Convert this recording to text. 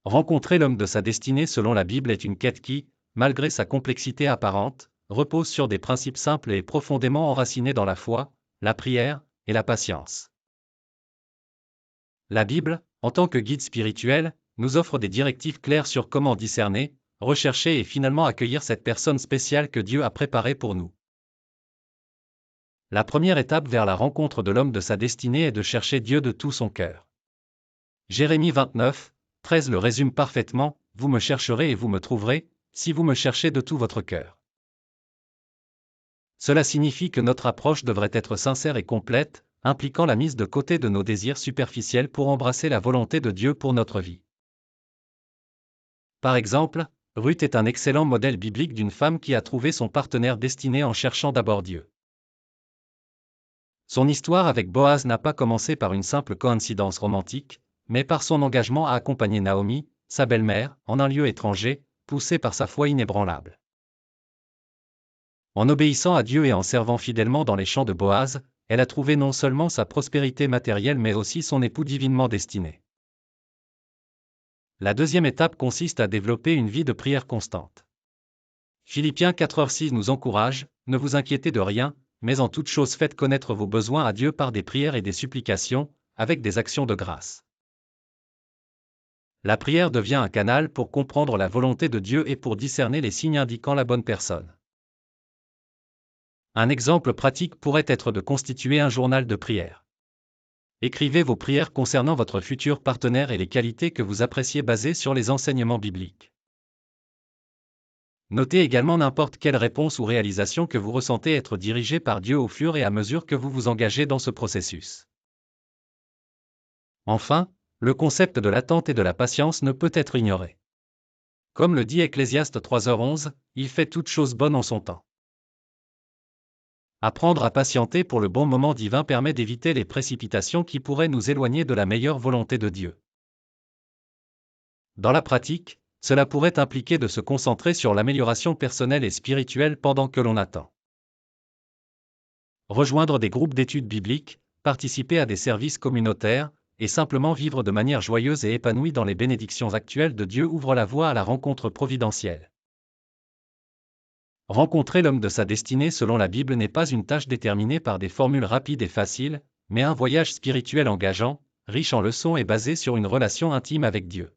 Rencontrer l'homme de sa destinée selon la Bible est une quête qui, malgré sa complexité apparente, repose sur des principes simples et profondément enracinés dans la foi, la prière et la patience. La Bible, en tant que guide spirituel, nous offre des directives claires sur comment discerner, rechercher et finalement accueillir cette personne spéciale que Dieu a préparée pour nous. La première étape vers la rencontre de l'homme de sa destinée est de chercher Dieu de tout son cœur. Jérémie 29, 13 le résume parfaitement, « Vous me chercherez et vous me trouverez, si vous me cherchez de tout votre cœur. » Cela signifie que notre approche devrait être sincère et complète, impliquant la mise de côté de nos désirs superficiels pour embrasser la volonté de Dieu pour notre vie. Par exemple, Ruth est un excellent modèle biblique d'une femme qui a trouvé son partenaire destiné en cherchant d'abord Dieu. Son histoire avec Boaz n'a pas commencé par une simple coïncidence romantique, mais par son engagement à accompagner Naomi, sa belle-mère, en un lieu étranger, poussée par sa foi inébranlable. En obéissant à Dieu et en servant fidèlement dans les champs de Boaz, elle a trouvé non seulement sa prospérité matérielle mais aussi son époux divinement destiné. La deuxième étape consiste à développer une vie de prière constante. Philippiens 4:6 nous encourage, « Ne vous inquiétez de rien, mais en toute chose faites connaître vos besoins à Dieu par des prières et des supplications, avec des actions de grâce. » La prière devient un canal pour comprendre la volonté de Dieu et pour discerner les signes indiquant la bonne personne. Un exemple pratique pourrait être de constituer un journal de prière. Écrivez vos prières concernant votre futur partenaire et les qualités que vous appréciez basées sur les enseignements bibliques. Notez également n'importe quelle réponse ou réalisation que vous ressentez être dirigée par Dieu au fur et à mesure que vous vous engagez dans ce processus. Enfin, le concept de l'attente et de la patience ne peut être ignoré. Comme le dit Ecclésiaste 3h11, il fait toute chose bonne en son temps. Apprendre à patienter pour le bon moment divin permet d'éviter les précipitations qui pourraient nous éloigner de la meilleure volonté de Dieu. Dans la pratique, cela pourrait impliquer de se concentrer sur l'amélioration personnelle et spirituelle pendant que l'on attend. Rejoindre des groupes d'études bibliques, participer à des services communautaires, et simplement vivre de manière joyeuse et épanouie dans les bénédictions actuelles de Dieu ouvre la voie à la rencontre providentielle. Rencontrer l'homme de sa destinée selon la Bible n'est pas une tâche déterminée par des formules rapides et faciles, mais un voyage spirituel engageant, riche en leçons et basé sur une relation intime avec Dieu.